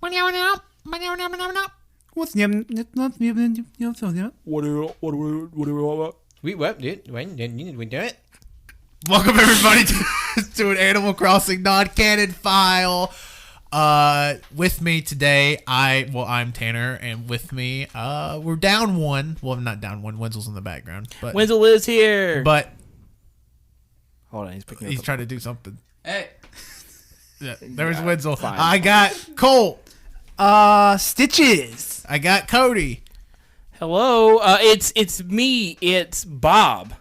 What's We do it. Welcome everybody to an Animal Crossing non-canon file. With me today, I'm Tanner, and with me, we're down one. Well, I'm not down one. Wenzel's in the background, but Wenzel is here. But hold on, he's picking. He's trying to do something. Hey, yeah, there's Wenzel. fine. I got Colt. Stitches. I got Cody. hello. It's me. It's Bob.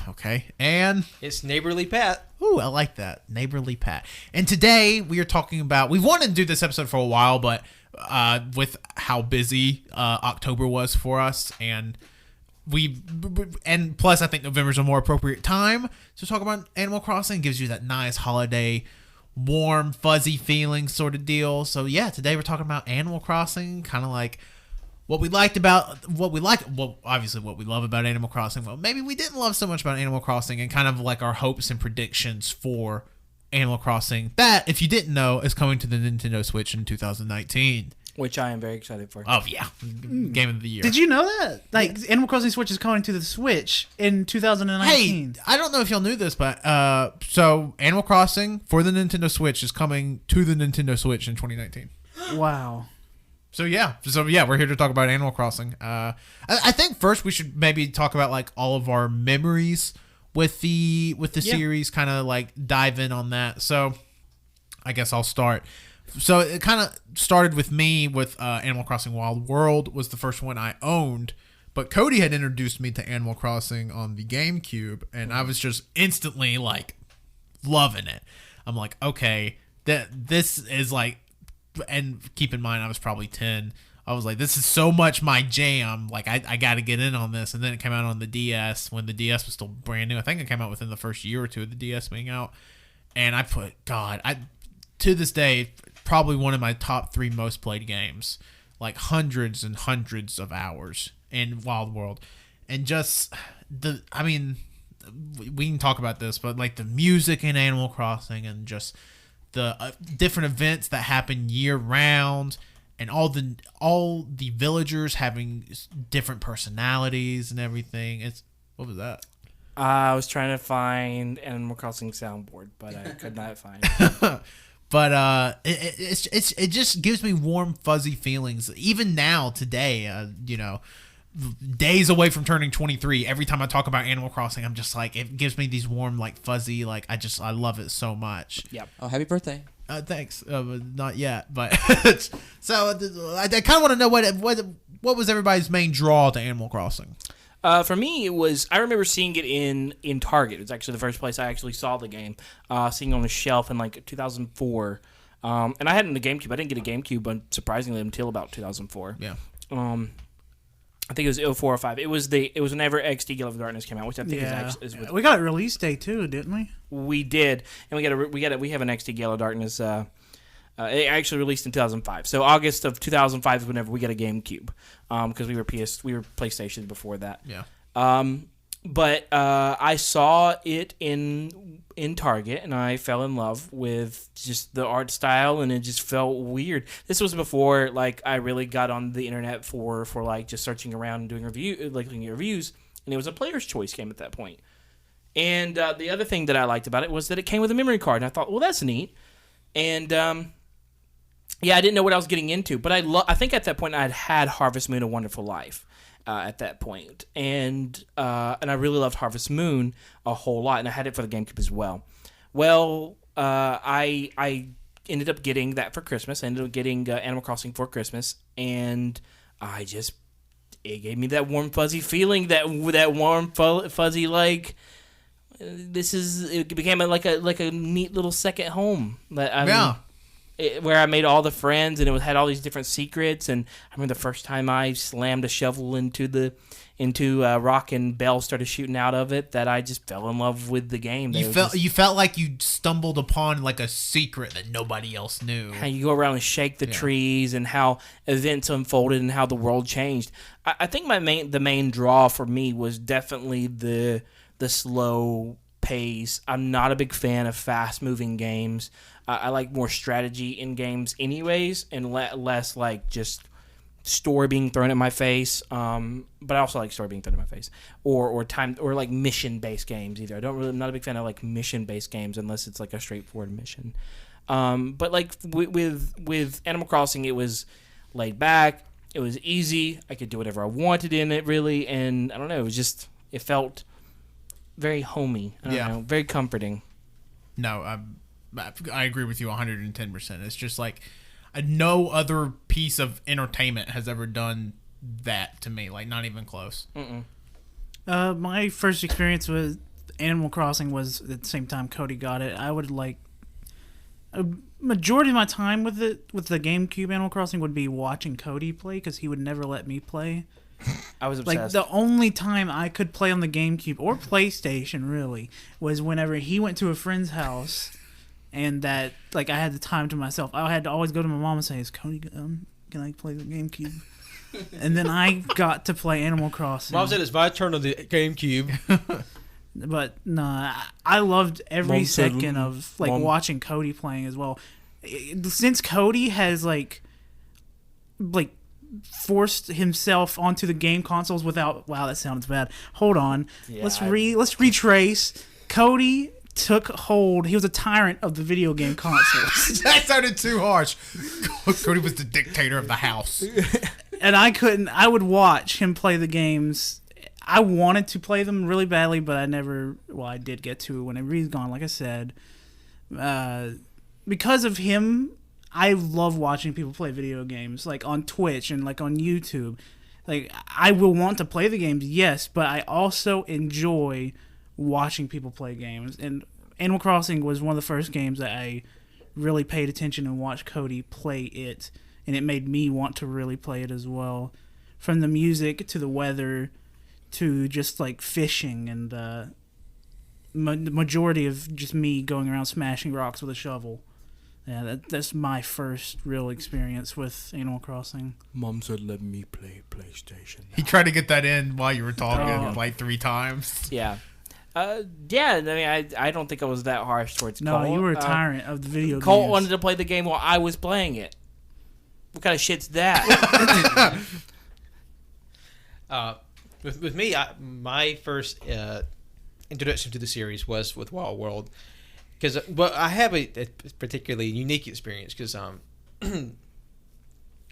Okay, and It's neighborly Pat. ooh, I like that. Neighborly Pat. And today we are talking about, we've wanted to do this episode for a while, but with how busy October was for us, and plus I think November's a more appropriate time to talk about Animal Crossing. It gives you that nice holiday, warm, fuzzy feeling sort of deal. So yeah, today we're talking about Animal Crossing, kind of like what we liked, well, obviously what we love about Animal Crossing. Well, maybe we didn't love so much about Animal Crossing, and kind of like our hopes and predictions for Animal Crossing. That, if you didn't know, is coming to the Nintendo Switch in 2019. Which I am very excited for. Oh, yeah. Game of the year. Did you know that? Like, Animal Crossing Switch is coming to the Switch in 2019. Hey, I don't know if y'all knew this, but so Animal Crossing for the Nintendo Switch is coming to the Nintendo Switch in 2019. Wow. So yeah, we're here to talk about Animal Crossing. I think first we should maybe talk about like all of our memories with the series, kind of like dive in on that. So I guess I'll start. So it kind of started with me with Animal Crossing Wild World was the first one I owned, but Cody had introduced me to Animal Crossing on the Gamecube, and I was just instantly like loving it. I'm like, okay, this is like. And keep in mind, I was probably 10. I was like, this is so much my jam. Like, I got to get in on this. And then it came out on the DS when the DS was still brand new. I think it came out within the first year or two of the DS being out. And to this day, probably one of my top 3 most played games. Like, hundreds and hundreds of hours in Wild World. And just, we can talk about this, but like the music in Animal Crossing and just the different events that happen year round, and all the villagers having different personalities and everything. What was that? I was trying to find Animal Crossing soundboard, but I could not find it. But it just gives me warm, fuzzy feelings. Even now, today, days away from turning 23, every time I talk about Animal Crossing, I'm just like, it gives me these warm, like fuzzy, like I love it so much. Yep. Oh, happy birthday! Thanks. Not yet, but so I kind of want to know what was everybody's main draw to Animal Crossing. For me, it was, I remember seeing it in Target. It was actually the first place I actually saw the game, seeing it on the shelf in like 2004. And I had it in the Gamecube. I didn't get a Gamecube, but surprisingly, until about 2004. Yeah. I think it was 04 or 05. It was whenever XD Gale of Darkness came out, which I think is we got a release day too, didn't we? We did, and we have an XD Gale of Darkness. It actually released in 2005. So August of 2005 is whenever we got a GameCube, because we were PlayStation before that. Yeah. But I saw it in Target, and I fell in love with just the art style, and it just felt weird. This was before like I really got on the internet for like just searching around and doing looking at reviews, and it was a Player's Choice game at that point. And the other thing that I liked about it was that it came with a memory card, and I thought, well, that's neat. And yeah, I didn't know what I was getting into, but I think at that point I had Harvest Moon: A Wonderful Life. At that point, and I really loved Harvest Moon a whole lot, and I had it for the GameCube as well. Well, I ended up getting that for Christmas. I ended up getting Animal Crossing for Christmas, and it gave me that warm fuzzy feeling, that warm fuzzy like it became like a neat little second home. Where I made all the friends, and it had all these different secrets. And I remember the first time I slammed a shovel into rock, and bells started shooting out of it, that I just fell in love with the game. You felt like you stumbled upon like a secret that nobody else knew. How you go around and shake the trees, and how events unfolded, and how the world changed. I think the main draw for me was definitely the slow pace. I'm not a big fan of fast-moving games. I like more strategy in games anyways, and less like just story being thrown at my face. But I also like story being thrown at my face, or time, or like mission-based games either. I'm not a big fan of like mission-based games unless it's like a straightforward mission. But like with Animal Crossing, it was laid back. It was easy. I could do whatever I wanted in it, really, and I don't know. It felt very homey. I don't know, very comforting. No, I agree with you 110%. It's just like no other piece of entertainment has ever done that to me. Like, not even close. My first experience with Animal Crossing was at the same time Cody got it. I would like a majority of my time with the GameCube Animal Crossing would be watching Cody play because he would never let me play. I was obsessed. Like, the only time I could play on the GameCube or PlayStation really was whenever he went to a friend's house, and that like I had the time to myself. I had to always go to my mom and say, "Is Cody can I play the GameCube?" And then I got to play Animal Crossing. Mom said it's my turn on the GameCube. But nah, I loved every Mom said, second of like Mom. watching Cody playing as well. Since Cody has like forced himself onto the game consoles without, wow, that sounds bad. Hold on, Yeah, let's retrace. Cody took hold. He was a tyrant of the video game consoles, That sounded too harsh. Cody was the dictator of the house. and I would watch him play the games. I wanted to play them really badly, but I never. Well, I did get to whenever he's gone. Like I said, because of him, I love watching people play video games, like on Twitch and like on YouTube. Like, I will want to play the games, yes, but I also enjoy watching people play games. And Animal Crossing was one of the first games that I really paid attention and watched Cody play it, and it made me want to really play it as well. From the music to the weather to just like fishing and the majority of just me going around smashing rocks with a shovel. Yeah, that's my first real experience with Animal Crossing. Mom said, "Let me play PlayStation." He tried to get that in while you were talking Oh. like 3 times. Yeah. Yeah, I mean, I don't think I was that harsh towards No, Cole. you were a tyrant of the video Cole games. wanted to play the game while I was playing it. What kind of shit's that? With me, my first introduction to the series was with Wild World, because I have a particularly unique experience because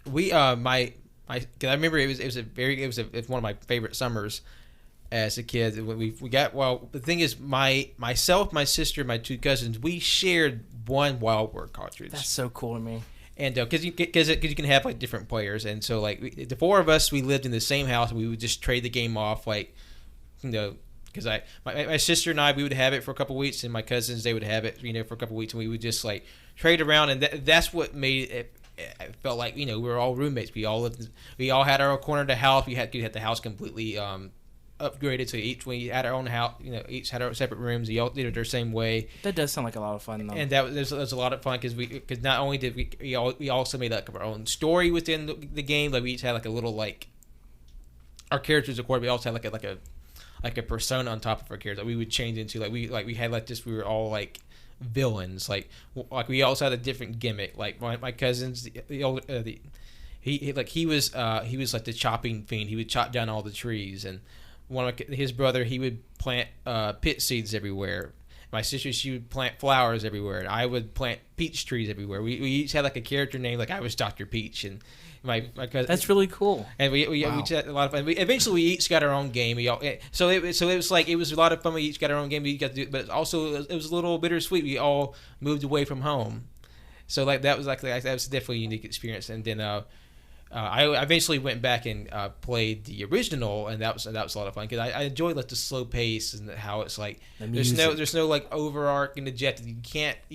we my cause I remember it was one of my favorite summers as a kid. When we got, well, the thing is, myself, my sister, my 2 cousins, we shared one Wild World cartridge. That's so cool to me. And because you can have like different players, and so like the 4 of us, we lived in the same house, and we would just trade the game off, like, you know, because my sister and I, we would have it for a couple weeks, and my cousins, they would have it, you know, for a couple weeks, and we would just like trade around, and that's what made it. It felt like, you know, we were all roommates. We all had our corner of the house. We had the house completely upgraded, so we had our own house. You know, each had our separate rooms. We all did it the same way. That does sound like a lot of fun, though. And that was a lot of fun because not only did we also made like our own story within the game. Like, we each had like a little, like, our characters, of course. We also had like a persona on top of our characters that we would change into. We were all like villains. Like we also had a different gimmick. Like my cousins, he was like the chopping fiend. He would chop down all the trees, and his brother, he would plant pit seeds everywhere. My sister, she would plant flowers everywhere, and I would plant peach trees everywhere. We each had like a character name. Like, I was Dr. Peach, and my cousin. That's really cool. And we had a lot of fun. Eventually, we each got our own game. So it was a lot of fun. We each got our own game. We got to do, but also it was a little bittersweet. We all moved away from home, so like that was definitely a unique experience. And then I eventually went back and played the original, and that was a lot of fun because I enjoy like the slow pace and how it's like there's no like overarching objective. You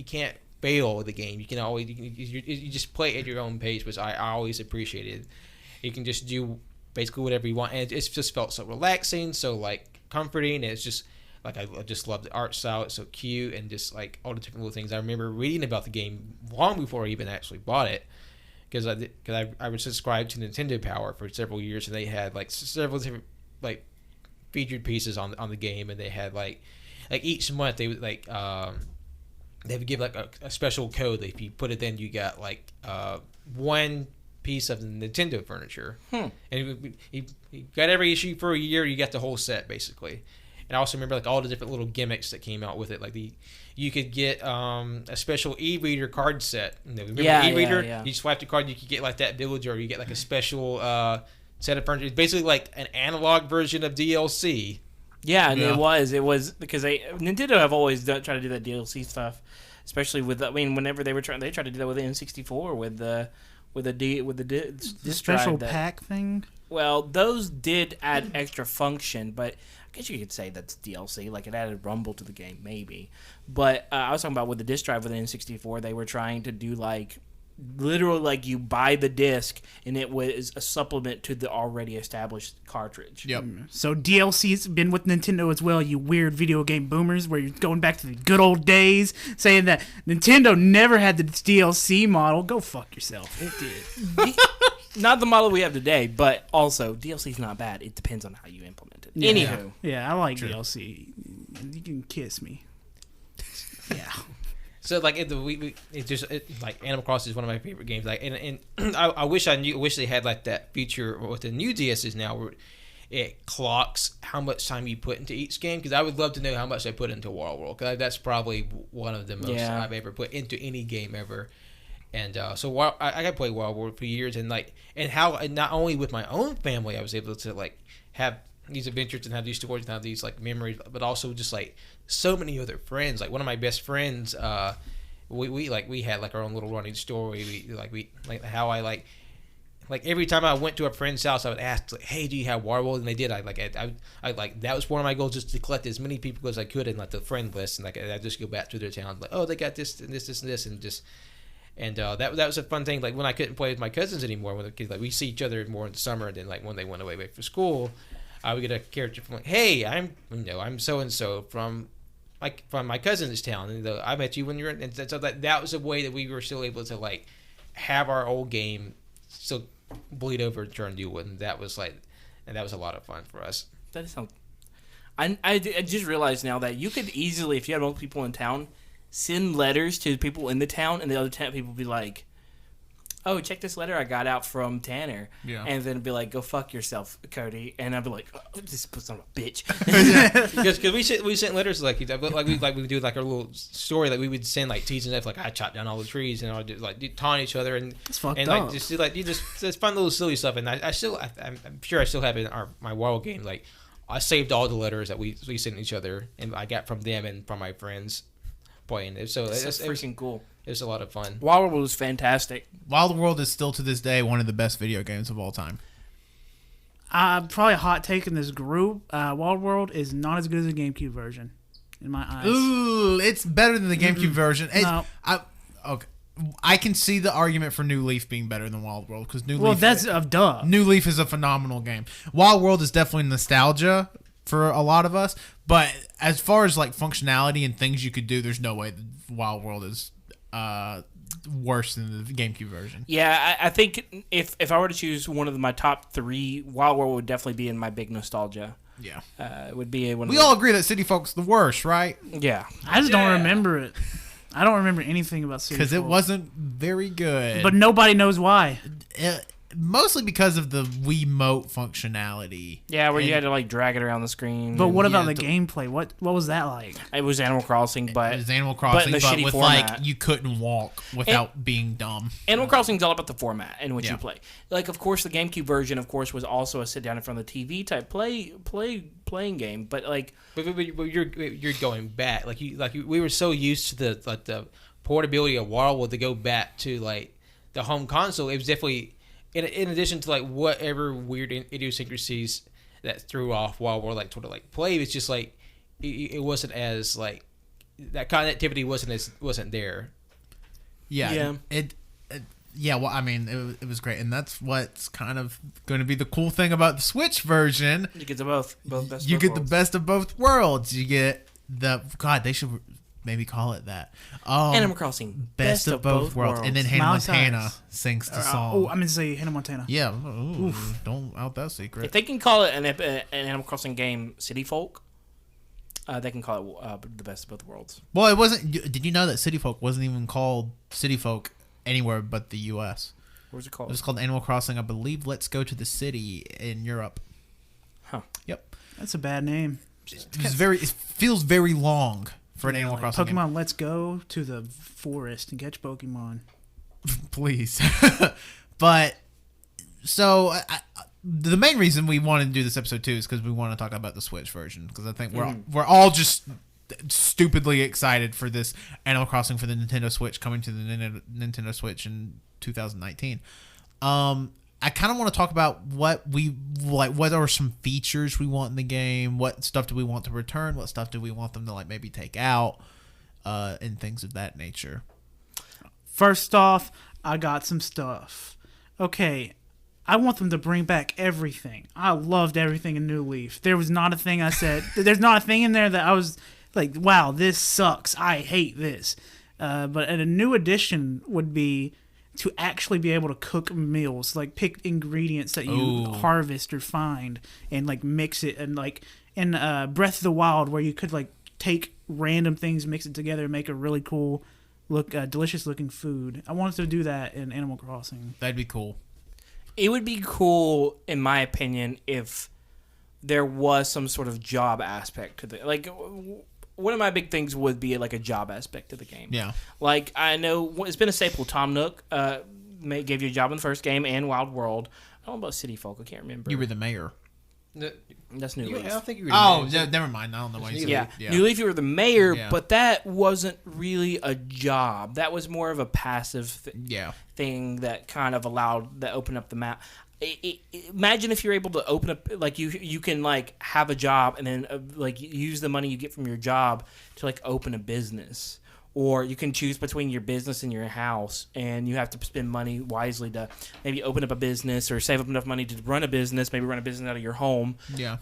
can't fail the game. You can always you just play at your own pace, which I always appreciated. You can just do basically whatever you want, and it just felt so relaxing, so like comforting, and it's just like I just love the art style. It's so cute, and just like all the different little things. I remember reading about the game long before I even actually bought it, because I was subscribed to Nintendo Power for several years, and they had like several different like featured pieces on the game, and they had like like each month they would they would give like a special code. If you put it in, you got like one piece of the Nintendo furniture, and you got every issue for a year. You got the whole set basically. And I also remember like all the different little gimmicks that came out with it. Like you could get a special e-reader card set. Remember the e-reader? Yeah. You swipe the card, you could get like that villager. Or you get like a special set of furniture. It's basically like an analog version of DLC. Yeah, and it was because Nintendo have always tried to do that DLC stuff, especially with whenever they tried to do that with the N64 with the disc special drive pack thing. Well, those did add extra function, but I guess you could say that's DLC. Like, it added Rumble to the game, maybe. But I was talking about with the disc drive with the N64, they were trying to do, like, literally, like, you buy the disc, and it was a supplement to the already established cartridge. Yep. So DLC's been with Nintendo as well, you weird video game boomers, where you're going back to the good old days, saying that Nintendo never had the DLC model. Go fuck yourself. It did. Not the model we have today, but also DLC's not bad. It depends on how you implement it. Yeah. Anywho. Yeah, I like DLC. You can kiss me. Yeah. So like like Animal Crossing is one of my favorite games. Like and I wish they had like that feature with the new DSs now where it clocks how much time you put into each game. Because I would love to know how much I put into Wild World. Because that's probably one of the most I've ever put into any game ever. And so I got to play Wild World for years, and how not only with my own family I was able to like have these adventures and have these stories and have these like memories, but also just like so many other friends. Like one of my best friends, we had like our own little running story. How I like every time I went to a friend's house, I would ask like, "Hey, do you have Wild World?" And they did. I that was one of my goals, just to collect as many people as I could in like the friend list, and like I just go back to their town like, oh, they got this and this and this and just. And that was a fun thing. Like when I couldn't play with my cousins anymore, when the kids, like we see each other more in the summer, and then like when they went away for school, I would get a character from like, hey, I'm so and so from my cousin's town, and I met you when you were. And so that was a way that we were still able to like have our old game still bleed over into our new one. And that was a lot of fun for us. That sounds. I just realized now that you could easily, if you had multiple people in town, send letters to people in the town, and the other town people be like, oh, check this letter I got out from Tanner. Yeah. And then be like, go fuck yourself, Cody. And I'd be like, oh, this son of a bitch. Because we sent letters like we do like our little story, like we would send like teasing stuff like I chopped down all the trees and I would like taunt each other and it's fucked and up. like just do like it's fun little silly stuff. And I'm sure I still have it in my Wild game. Like I saved all the letters that we sent each other and I got from them and from my friends playing it. So it's freaking cool. It was a lot of fun. Wild World was fantastic. Wild World is still to this day one of the best video games of all time. Probably a hot take in this group. Wild World is not as good as the GameCube version, in my eyes. Ooh, it's better than the GameCube version. No. I can see the argument for New Leaf being better than Wild World because New Leaf. That's a duh. New Leaf is a phenomenal game. Wild World is definitely nostalgia for a lot of us, but as far as like functionality and things you could do, there's no way that Wild World is worse than the GameCube version. Yeah, I think if I were to choose one of my top three, Wild World would definitely be in my big nostalgia. Yeah, it would be one. We all agree that City Folk's the worst, right? Yeah, I just don't remember it. I don't remember anything about City because it Folk. wasn't very good. But nobody knows why. Mostly because of the Wiimote functionality. Yeah, where you had to like drag it around the screen. But what about the gameplay? What was that like? It was Animal Crossing, but it was Animal Crossing, but, but with format. like you couldn't walk without being dumb. Animal Crossing is all about the format in which you play. Like, of course, the GameCube version, of course, was also a sit down in front of the TV type playing game. But like, but you're going back. We were so used to the portability of Wild World to go back to like the home console. It was definitely. In addition to like whatever weird idiosyncrasies that threw off Wild World like sort of like play, it's just like it wasn't as like that connectivity wasn't there. Yeah. Well, I mean, it was great, and that's what's kind of going to be the cool thing about the Switch version. You get the both best. You get the best of both worlds. You get they should maybe call it that. Animal Crossing, best of both worlds. And then Hannah Montana sings the song. I meant to say Hannah Montana. Yeah, don't out that secret. If they can call it an Animal Crossing game, City Folk, they can call it the best of both worlds. Well, it wasn't. Did you know that City Folk wasn't even called City Folk anywhere but the U.S.? What was it called? It was called Animal Crossing, I believe. Let's Go to the City in Europe. Huh. Yep. That's a bad name. It feels very long for an Animal Like Crossing Pokemon, let's go to the forest and catch Pokemon. game. Please. But so the main reason we wanted to do this episode too is because we want to talk about the Switch version, because I think we're all just stupidly excited for this Animal Crossing for the Nintendo Switch coming to the Nintendo Switch in 2019. I kind of want to talk about what we like. What are some features we want in the game? What stuff do we want to return? What stuff do we want them to like maybe take out? And things of that nature. First off, I got some stuff. Okay, I want them to bring back everything. I loved everything in New Leaf. There was not a thing I said. There's not a thing in there that I was like, wow, this sucks. I hate this. But a new addition would be to actually be able to cook meals, like pick ingredients that you harvest or find and like mix it, and like in Breath of the Wild where you could like take random things, mix it together, and make a really cool delicious looking food. I wanted to do that in Animal Crossing. That'd be cool. It would be cool, in my opinion, if there was some sort of job aspect to the like. One of my big things would be like a job aspect to the game. Yeah. Like, I know it's been a staple. Tom Nook gave you a job in the first game and Wild World. I don't know about City Folk. I can't remember. You were the mayor. That's New Leaf. I don't think you were the mayor. Never mind. I don't know why you said Yeah. it. New Leaf, you were the mayor, but that wasn't really a job. That was more of a passive thing that kind of opened up the map. Imagine if you're able to open up, like you can like have a job and then like use the money you get from your job to like open a business, or you can choose between your business and your house, and you have to spend money wisely to maybe open up a business or save up enough money to run a business, maybe run a business out of your home. Yeah.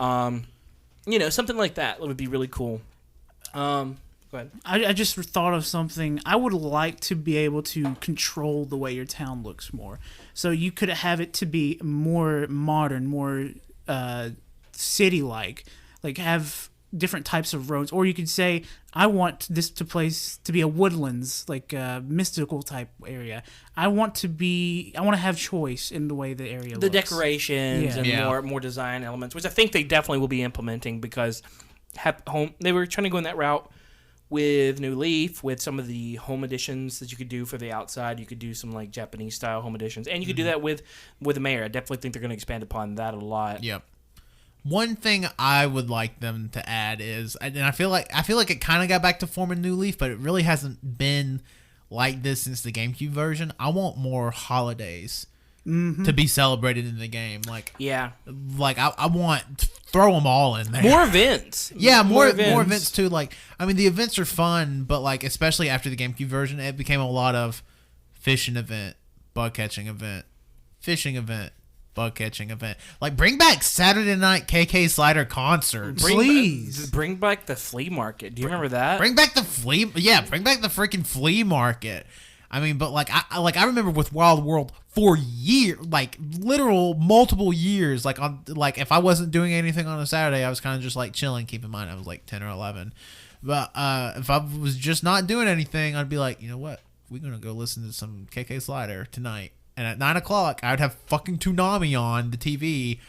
Something like that would be really cool. Go ahead. I just thought of something. I would like to be able to control the way your town looks more. So you could have it to be more modern, more city-like. Like have different types of roads. Or you could say, I want this place to be a woodlands, like a mystical type area. I want to have choice in the way the area looks. The decorations and more design elements, which I think they definitely will be implementing, because they were trying to go in that route with New Leaf, with some of the home editions that you could do for the outside. You could do some like Japanese style home editions, and you could do that with the mayor. I definitely think they're going to expand upon that a lot. Yep. One thing I would like them to add is, and I feel like it kind of got back to form in New Leaf, but it really hasn't been like this since the GameCube version. I want more holidays to be celebrated in the game. Like I want throw them all in there. More events. Yeah, more events too. Like, I mean, the events are fun, but like, especially after the GameCube version, it became a lot of fishing event, bug catching event, fishing event, bug catching event. Like, bring back Saturday night KK Slider concerts, please. Bring back the flea market. Do you remember that? Bring back the flea. Yeah, bring back the freaking flea market. I mean, but like I remember with Wild World for years, like literal multiple years, like if I wasn't doing anything on a Saturday, I was kind of just like chilling. Keep in mind, I was like 10 or 11. But if I was just not doing anything, I'd be like, you know what? We're gonna go listen to some KK Slider tonight. And at 9 o'clock, I would have fucking Toonami on the TV,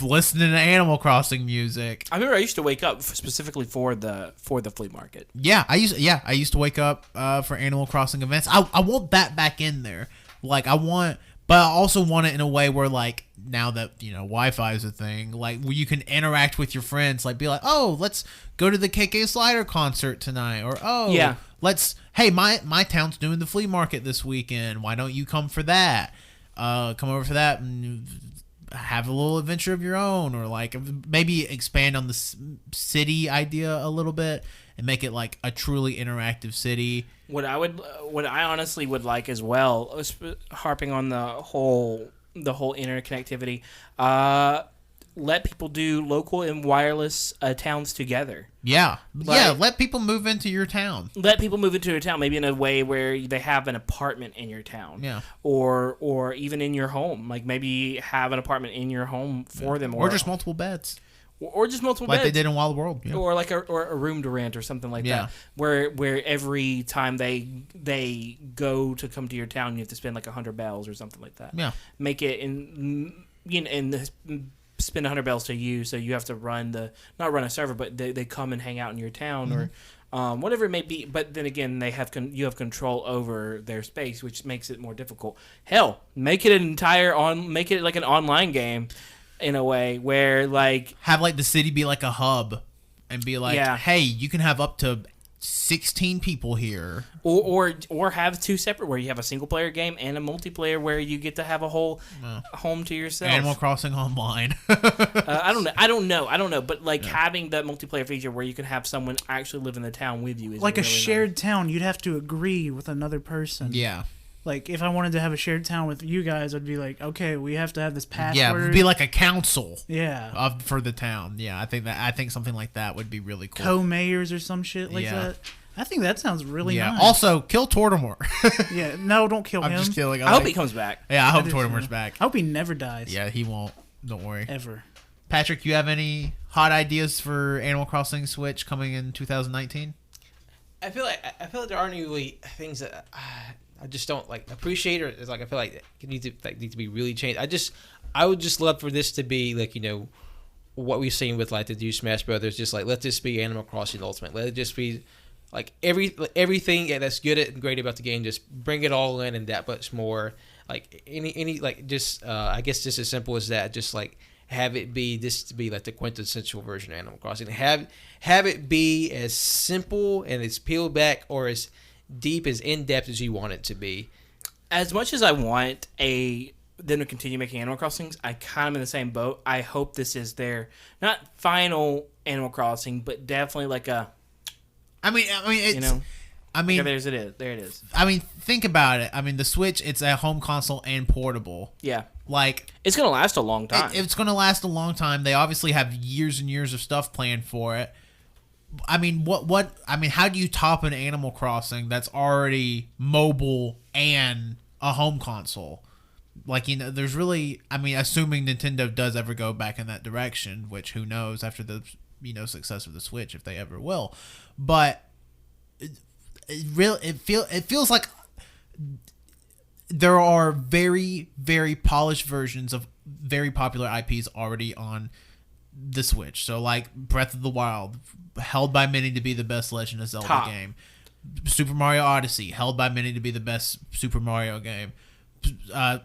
listening to Animal Crossing music. I remember I used to wake up specifically for the flea market. Yeah, I used to wake up for Animal Crossing events. I want that back in there. Like but I also want it in a way where, like, now that Wi-Fi is a thing, like where you can interact with your friends, like be like, oh, let's go to the KK Slider concert tonight, or hey, my town's doing the flea market this weekend. Why don't you come for that? Come over for that and have a little adventure of your own, or like maybe expand on the city idea a little bit and make it like a truly interactive city. What I honestly would like as well, harping on the whole interconnectivity, let people do local and wireless towns together. Yeah. Let people move into your town. Let people move into your town, maybe in a way where they have an apartment in your town. Yeah. Or even in your home. Like maybe have an apartment in your home for them. Or just multiple beds. or just multiple like beds. they did in Wild World. Yeah. Or like a room to rent or something like Yeah. that, where every time they go to come to your town, you have to spend like 100 bells or something like that. Yeah. Make it spend 100 bells to you, so you have to not run a server, but they come and hang out in your town or whatever it may be. But then again, you have control over their space, which makes it more difficult. Hell, make it like an online game. In a way where, like... Have, like, the city be, like, a hub. And be like, Yeah. hey, you can have up to 16 people here. Or have two separate, where you have a single-player game and a multiplayer where you get to have a whole home to yourself. Animal Crossing Online. I don't know. But, like, having that multiplayer feature where you can have someone actually live in the town with you is Like really a shared town, you'd have to agree with another person. Yeah. Like, if I wanted to have a shared town with you guys, I'd be like, okay, we have to have this password. Yeah, it would be like a council. Yeah. For the town. Yeah, I think something like that would be really cool. Co-mayors or some shit like Yeah. that. I think that sounds really nice. Also, kill Tortimore. Yeah, no, don't kill him. I'm just kidding. I hope he comes back. Yeah, I hope do Tortimore's too. back. I hope he never dies. Yeah, he won't. Don't worry. Ever. Patrick, you have any hot ideas for Animal Crossing Switch coming in 2019? I feel like there aren't really things that I just don't like appreciate, or it's like I feel like it need to be really changed. I would just love for this to be like, you know, what we've seen with like the new Smash Brothers. Just like, let this be Animal Crossing Ultimate. Let it just be like everything that's good and great about the game. Just bring it all in and that much more. Like any like just I guess just as simple as that. Just like have it be this to be like the quintessential version of Animal Crossing. Have it be as simple and as peeled back or as deep, as in depth as you want it to be. As much as I want them to continue making Animal Crossings, I kind of in the same boat. I hope this is their not final Animal Crossing, but definitely like a. I mean, it's. You know, I mean, there it is. I mean, think about it. I mean, the Switch, it's a home console and portable. Yeah, Like, it's gonna last a long time. it's going to last a long time. They obviously have years and years of stuff planned for it. I mean, how do you top an Animal Crossing that's already mobile and a home console? Like, you know, there's really, I mean, assuming Nintendo does ever go back in that direction, which who knows after the, you know, success of the Switch, if they ever will. But it feels like there are very, very polished versions of very popular IPs already on the Switch. So, like, Breath of the Wild, held by many to be the best Legend of Zelda game. Super Mario Odyssey, held by many to be the best Super Mario game.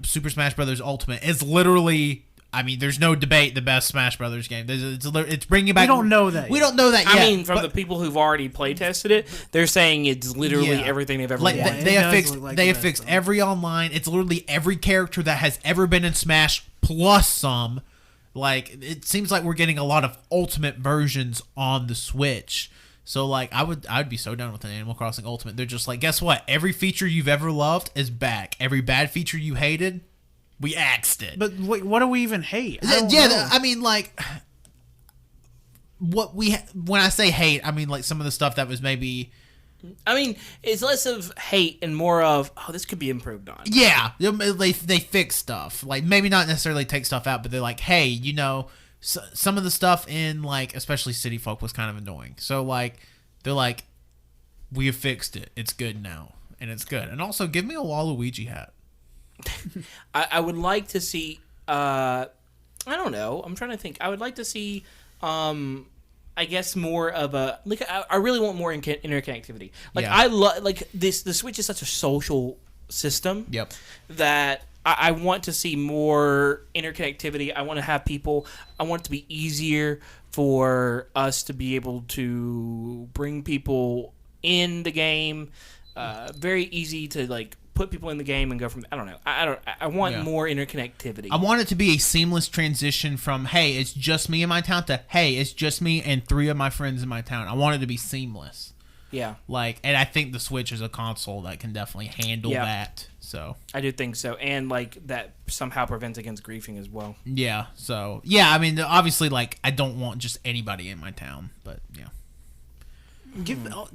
Super Smash Bros. Ultimate is literally, I mean, there's no debate, the best Smash Brothers game. It's bringing back. We don't know that. We don't know that yet. I mean, from the people who've already play tested it, they're saying it's literally everything they've ever like wanted. they have does fixed. look like They the have best, fixed though. every online. It's literally every character that has ever been in Smash plus some. Like, it seems like we're getting a lot of Ultimate versions on the Switch. So, like, I'd be so down with an Animal Crossing Ultimate. They're just like, guess what? Every feature you've ever loved is back. Every bad feature you hated, we axed it. But wait, what do we even hate? I don't Yeah, know. I mean, like, when I say hate, I mean, like, some of the stuff that was maybe... I mean, it's less of hate and more of, oh, this could be improved on. Yeah, they fix stuff. Like, maybe not necessarily take stuff out, but they're like, hey, you know, some of the stuff in, like, especially City Folk was kind of annoying. So, like, they're like, we have fixed it. It's good now. And it's good. And also, give me a Waluigi hat. I would like to see, I don't know, I'm trying to think. I would like to see, I guess more of a, like, I really want more interconnectivity. Like, Yeah. I love, like, the Switch is such a social system. Yep. That I want to see more interconnectivity. I want to have people, I want it to be easier for us to be able to bring people in the game. Very easy to, like, put people in the game and go from, I don't know. I want more interconnectivity. I want it to be a seamless transition from, hey, it's just me in my town, to, hey, it's just me and 3 of my friends in my town. I want it to be seamless. Yeah. Like, and I think the Switch is a console that can definitely handle that. So I do think so. And, like, that somehow prevents against griefing as well. yeah. So yeah, I mean, obviously, like, I don't want just anybody in my town, but yeah.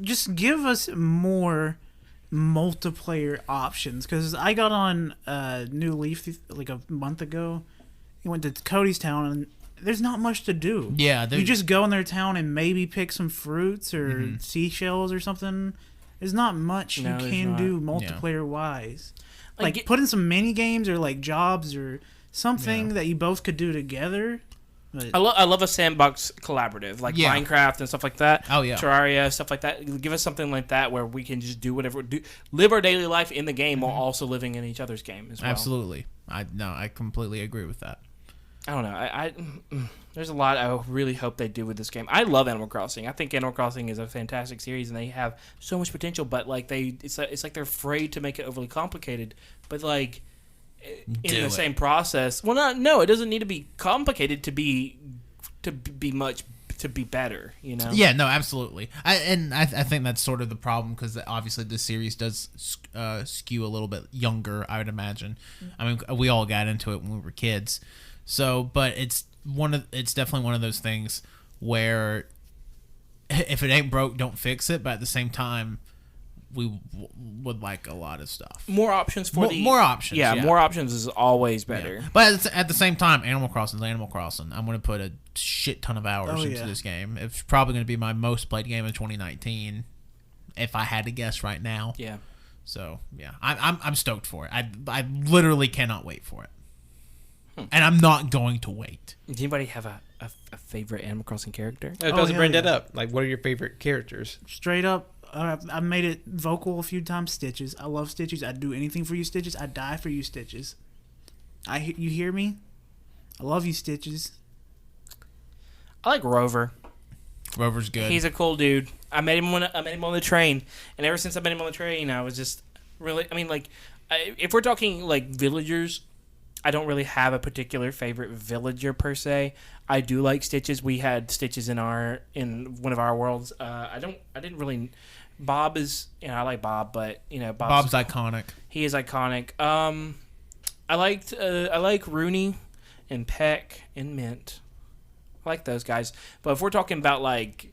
Just give us more multiplayer options, because I got on New Leaf like a month ago. He went to Cody's town, and there's not much to do. Yeah, you just go in their town and maybe pick some fruits or seashells or something. There's not much you can do multiplayer wise. Like put in some mini games or like jobs or something that you both could do together. But I love a sandbox collaborative, like Minecraft and stuff like that. Oh, yeah. Terraria, stuff like that. Give us something like that where we can just do whatever, live our daily life in the game while also living in each other's game as well. Absolutely. I completely agree with that. I don't know. There's a lot I really hope they do with this game. I love Animal Crossing. I think Animal Crossing is a fantastic series, and they have so much potential. But like it's like they're afraid to make it overly complicated. But like in the same process, no, it doesn't need to be complicated to be better. You know? Yeah, no, absolutely. I think that's sort of the problem because obviously the series does skew a little bit younger. I would imagine. I mean, we all got into it when we were kids. So, but it's definitely one of those things where if it ain't broke, don't fix it. But at the same time, we would like a lot of stuff. More options for more options. Yeah, more options is always better. Yeah. But at the same time, Animal Crossing is Animal Crossing. I'm going to put a shit ton of hours into this game. It's probably going to be my most played game of 2019, if I had to guess right now. Yeah. So yeah, I'm stoked for it. I literally cannot wait for it. And I'm not going to wait. Does anybody have a favorite Animal Crossing character? I was about to bring that up. Like, what are your favorite characters? Straight up, I've made it vocal a few times. Stitches. I love Stitches. I'd do anything for you, Stitches. I'd die for you, Stitches. You hear me? I love you, Stitches. I like Rover. Rover's good. He's a cool dude. I met him on the train, and ever since I met him on the train, I was just really. I mean, like, if we're talking like villagers. I don't really have a particular favorite villager per se. I do like Stitches. We had Stitches in one of our worlds. I didn't really. Bob is, I like Bob, but Bob's iconic. He is iconic. I like Rooney and Peck and Mint. I like those guys. But if we're talking about like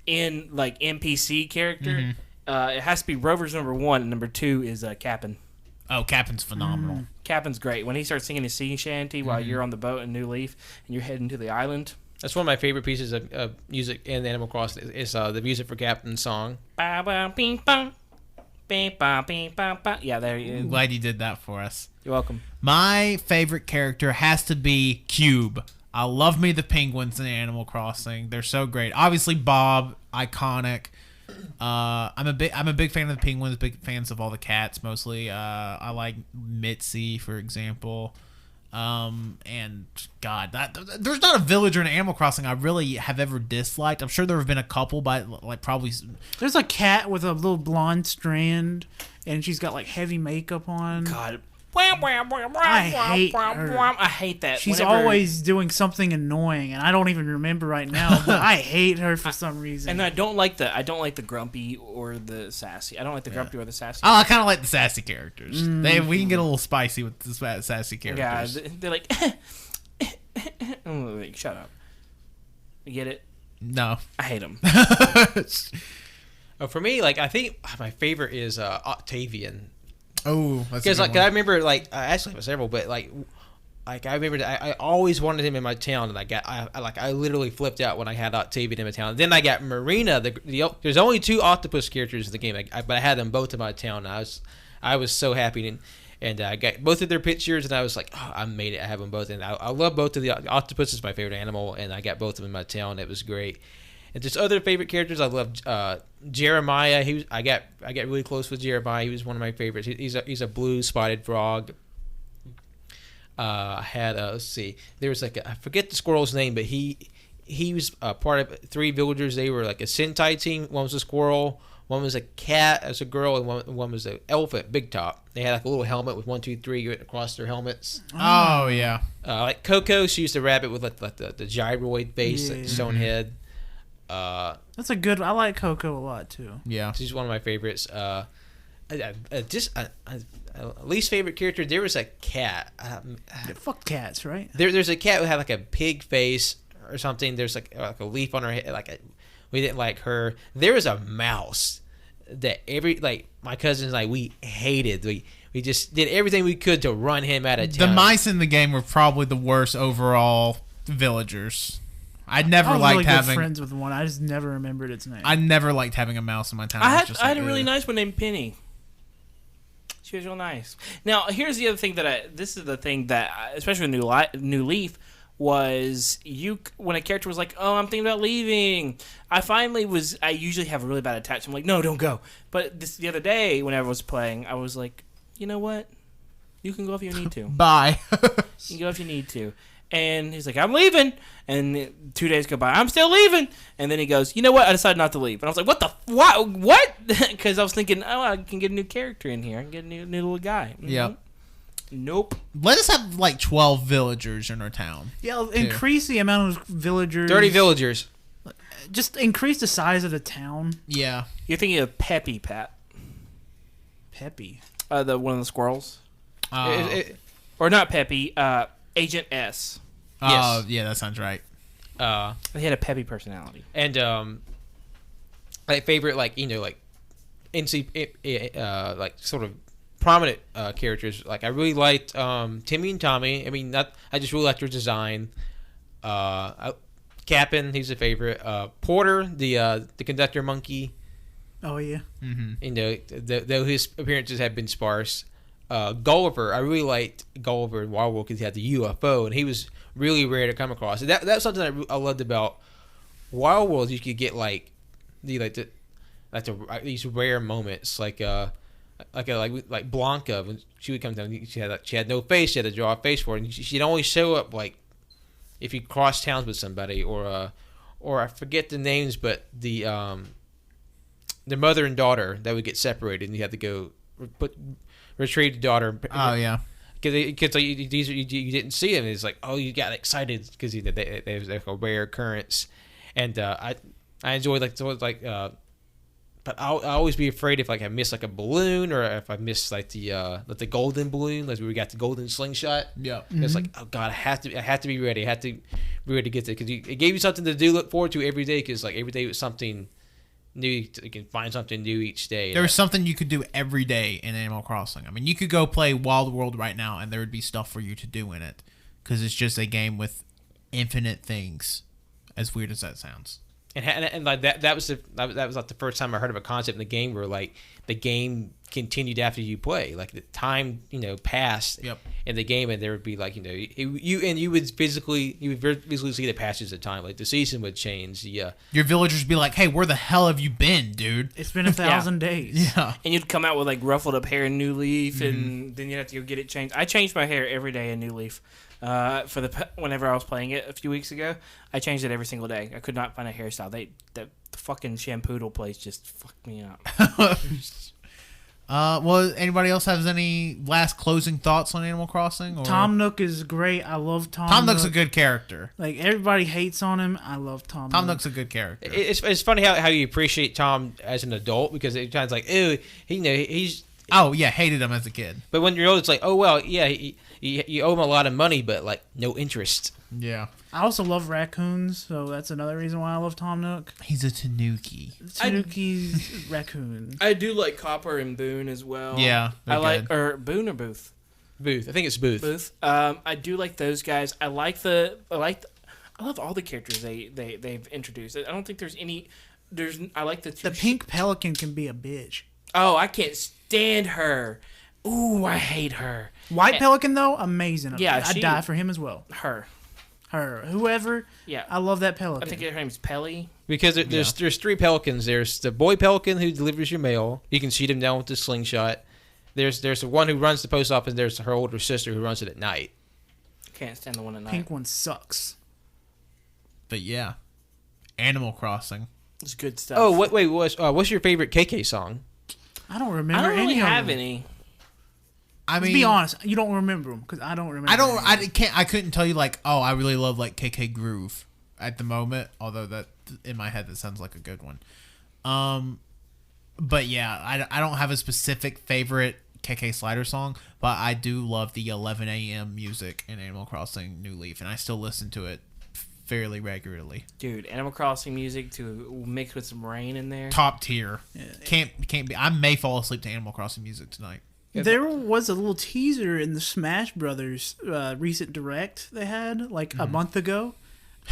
NPC character, it has to be Rover's number 1, and number 2 is Cap'n. Oh, Captain's phenomenal. Captain's great. When he starts singing his sea shanty while you're on the boat in New Leaf and you're heading to the island. That's one of my favorite pieces of music in Animal Crossing is the music for Captain's song. Yeah, there you go. I'm glad you did that for us. You're welcome. My favorite character has to be Cube. I love me the penguins in Animal Crossing. They're so great. Obviously, Bob, iconic. I'm a big fan of the penguins, big fans of all the cats mostly. I like Mitzi, for example. And God, there's not a villager in Animal Crossing I really have ever disliked. I'm sure there have been a couple, but like probably there's a cat with a little blonde strand, and she's got like heavy makeup on. God. I hate her. I hate that. She's always doing something annoying, and I don't even remember right now. But I hate her for some reason. And I don't like the grumpy or the sassy. I don't like the grumpy or the sassy. Oh, I kind of like the sassy characters. We can get a little spicy with the sassy characters. Yeah, they're like, like, shut up. You get it? No, I hate them. For me, like I think my favorite is Octavian. Oh, because like I remember like I actually have several, but like I remember I always wanted him in my town, and I literally flipped out when I had Octavian in my town. Then I got Marina. There's only 2 octopus characters in the game, but I had them both in my town. And I was so happy, and I got both of their pictures, and I was like, oh, I made it. I have them both, and I love both of the octopus is my favorite animal, and I got both of them in my town. It was great. And just other favorite characters, I love Jeremiah. I got really close with Jeremiah. He was one of my favorites. He's a blue spotted frog. I had let's see, there was like I forget the squirrel's name, but he was part of 3 villagers. They were like a Sentai team. One was a squirrel, one was a cat as a girl, and one was an elephant, Big Top. They had like a little helmet with 1, 2, 3 across their helmets. Oh yeah. Like Coco, she used a rabbit with like the gyroid face, like stone head. That's a good. I like Coco a lot too. Yeah, she's one of my favorites. Least favorite character. There was a cat. Fuck cats, right? There's a cat who had like a pig face or something. There's like a leaf on her head. We didn't like her. There was a mouse that my cousins and I we hated. We just did everything we could to run him out of town. The mice in the game were probably the worst overall villagers. I never I was liked really good having. friends with one. I just never remembered its name. I never liked having a mouse in my town. I was had just I had like, a really ugh. nice one named Penny. She was real nice. Now, here's the other thing this is the thing that, especially with New Leaf, was when a character was like, "Oh, I'm thinking about leaving." I usually have a really bad attachment. I'm like, "No, don't go." But the other day, whenever I was playing, I was like, "You know what? You can go if you need to. Bye. You can go if you need to." And he's like, "I'm leaving." And 2 days go by, "I'm still leaving." And then he goes, "You know what? I decided not to leave." And I was like, what? Because I was thinking, oh, I can get a new character in here. I can get a new little guy. Mm-hmm. Yep. Nope. Let us have like 12 villagers in our town. Yeah, increase the amount of villagers. 30 villagers. Just increase the size of the town. Yeah. You're thinking of Peppy, Pat. Peppy. The one of the squirrels. Oh, Or not Peppy, Agent S. oh, yeah, that sounds right. He had a Peppy personality. And my favorite, like NC, like sort of prominent characters. Like I really liked Timmy and Tommy. I mean, I just really liked their design. Cap'n, he's a favorite. Porter, the conductor monkey. Oh yeah. Mm-hmm. You know, though his appearances have been sparse. Gulliver, I really liked Gulliver in Wild World because he had the UFO, and he was really rare to come across. And that's something I loved about Wild World. You could get these rare moments, like Blanca when she would come down. She had no face. She had to draw a face for it, and she'd only show up like if you cross towns with somebody, or I forget the names, but the mother and daughter that would get separated, and you had to go retrieve the daughter. Oh, yeah. Because you didn't see them. It's like, oh, you got excited because they was like a rare occurrence, and I enjoyed but I'll always be afraid if like I miss like a balloon, or if I miss like the golden balloon, like we got the golden slingshot. Yeah. It's like, oh god, I have to be ready. I have to be ready to get there because it gave you something to look forward to every day. Because like every day was something new. You can find something new each day. There was something you could do every day in Animal Crossing. I mean, you could go play Wild World right now, and there would be stuff for you to do in it, because it's just a game with infinite things. As weird as that sounds. And like that was like the first time I heard of a concept in the game where like the game continued after you play. Like the time passed in the game, and there would be like you would physically see the passage of time. Like the season would change. Yeah, your villagers would be like, "Hey, where the hell have you been, dude? It's been 1,000 days." Yeah, and you'd come out with like ruffled up hair in New Leaf, and then you'd have to go get it changed. I changed my hair every day in New Leaf. Whenever I was playing it a few weeks ago, I changed it every single day. I could not find a hairstyle. The fucking shampoo place just fucked me up. Well, anybody else has any last closing thoughts on Animal Crossing? Or? Tom Nook is great. I love Tom. Tom Nook's a good character. Like everybody hates on him. I love Tom. Tom Nook's a good character. It's funny how you appreciate Tom as an adult, because it kind of like, ew, he's. Oh yeah, hated him as a kid. But when you're old, it's like, oh well, yeah, you owe him a lot of money, but like no interest. Yeah. I also love raccoons, so that's another reason why I love Tom Nook. He's a Tanuki. Tanuki's raccoon. I do like Copper and Boone as well. Yeah, I like good. Boone or Booth. Booth, I think it's Booth. Booth. I do like those guys. I love all the characters they've introduced. I don't think there's any. I like the pink pelican can be a bitch. Oh, I can't stand her. Ooh, I hate her. White pelican though, amazing. Yeah, I'd die for him as well. Her, whoever. Yeah, I love that pelican. I think her name's Pelly. Because there's three pelicans. There's the boy pelican who delivers your mail. You can shoot him down with the slingshot. There's the one who runs the post office. And there's her older sister who runs it at night. Can't stand the one at night. Pink one sucks. But yeah, Animal Crossing. It's good stuff. Oh, wait, what's your favorite KK song? I don't remember. I don't really any have of them. any. I mean, be honest, you don't remember them because I don't remember. I couldn't tell you like, oh, I really love like KK Groove at the moment. Although that in my head that sounds like a good one. But yeah, I don't have a specific favorite KK Slider song, but I do love the 11 a.m. music in Animal Crossing New Leaf, and I still listen to it fairly regularly. Dude, Animal Crossing music to mix with some rain in there. Top tier. Yeah. Can't be. I may fall asleep to Animal Crossing music tonight. There was a little teaser in the Smash Brothers recent direct they had like a month ago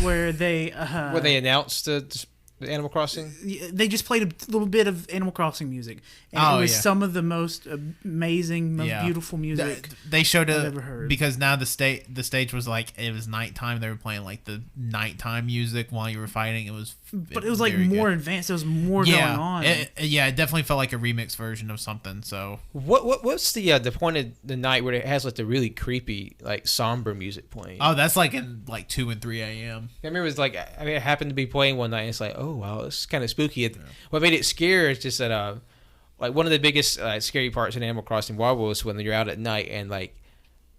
where they announced the Animal Crossing. They just played a little bit of Animal Crossing music, and it was some of the most amazing, most beautiful music they showed I've ever heard. Because now the stage was like it was nighttime. They were playing like the nighttime music while you were fighting. It was like more advanced. There was more going on. It definitely felt like a remix version of something. So what's the point of the night where it has like the really creepy like somber music playing? Oh, that's like in like 2 and 3 a.m. I remember it was like it happened to be playing one night. And it's like, oh wow, it's kind of spooky. What made it scary is just that like one of the biggest scary parts in Animal Crossing Wild World is when you're out at night and like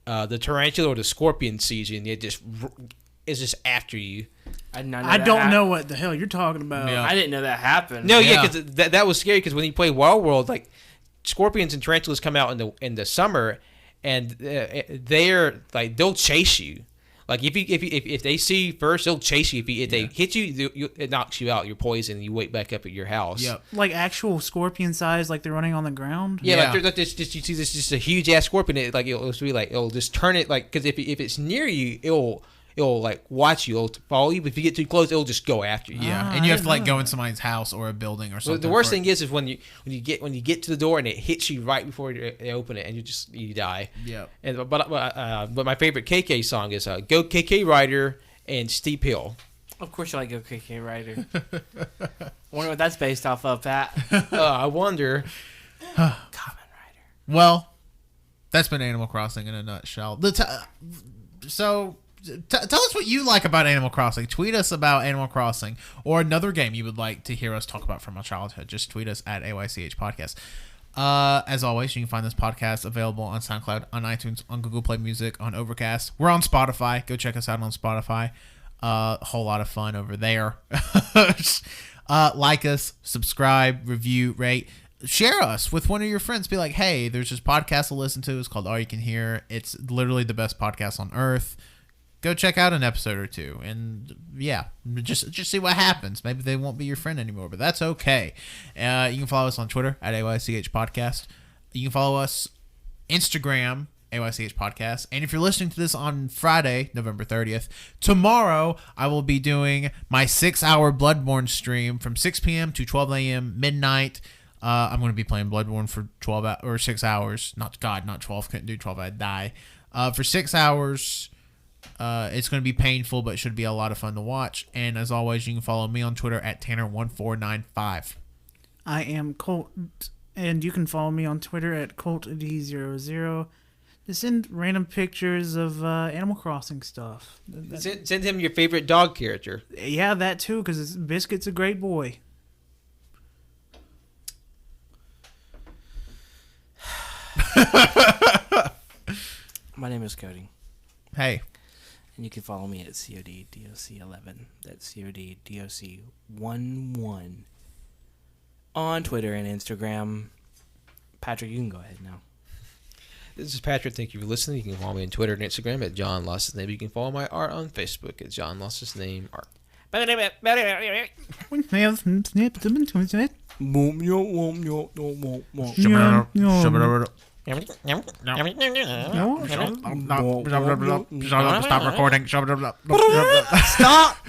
the tarantula or the scorpion sees you and it just is just after you. I don't know what the hell you're talking about. Yeah. I didn't know that happened. No, because that was scary because when you play Wild World, like scorpions and tarantulas come out in the summer, and they're like they'll chase you. Like if they see you first, they'll chase you. If they hit you, it knocks you out. You're poisoned. And you wake back up at your house. Yep. Like actual scorpion size, like they're running on the ground. Yeah, like there's like this. You see this just a huge ass scorpion. It'll just turn it like because if it's near you, it'll like watch you, it'll follow you. But if you get too close, it'll just go after you. Yeah, and you have to like go in somebody's house or a building or something. The worst thing is when you get to the door and it hits you right before they open it, and you die. Yeah. And but my favorite KK song is "Go KK Rider" and "Steep Hill." Of course, you like Go KK Rider. I wonder what that's based off of, Pat. I wonder. Kamen Rider. Well, that's been Animal Crossing in a nutshell. Tell us what you like about Animal Crossing. Tweet us about Animal Crossing or another game you would like to hear us talk about from our childhood. Just tweet us at AYCH Podcast. As always, you can find this podcast available on SoundCloud, on iTunes, on Google Play Music, on Overcast. We're on Spotify. Go check us out on Spotify. A whole lot of fun over there. Like us, subscribe, review, rate. Share us with one of your friends. Be like, hey, there's this podcast to listen to. It's called All You Can Hear. It's literally the best podcast on earth. Go check out an episode or two, and just see what happens. Maybe they won't be your friend anymore, but that's okay. You can follow us on Twitter at AYCH Podcast. You can follow us Instagram, AYCH Podcast. And if you're listening to this on Friday, November 30th, tomorrow I will be doing my 6-hour Bloodborne stream from 6 p.m. to 12 a.m. midnight. I'm going to be playing Bloodborne for 6 hours. Not 12. Couldn't do 12. I'd die. For 6 hours. It's going to be painful, but it should be a lot of fun to watch. And as always, you can follow me on Twitter at Tanner1495. I am Colt, and you can follow me on Twitter at ColtD00. Just send random pictures of Animal Crossing stuff. Send him your favorite dog character. Yeah, that too, because Biscuit's a great boy. My name is Cody. Hey. And you can follow me at CODDOC11. That's CODDOC11 on Twitter and Instagram. Patrick, you can go ahead now. This is Patrick. Thank you for listening. You can follow me on Twitter and Instagram at John Lost His Name. You can follow my art on Facebook at John Lost His Name Art. Stop recording. Stop.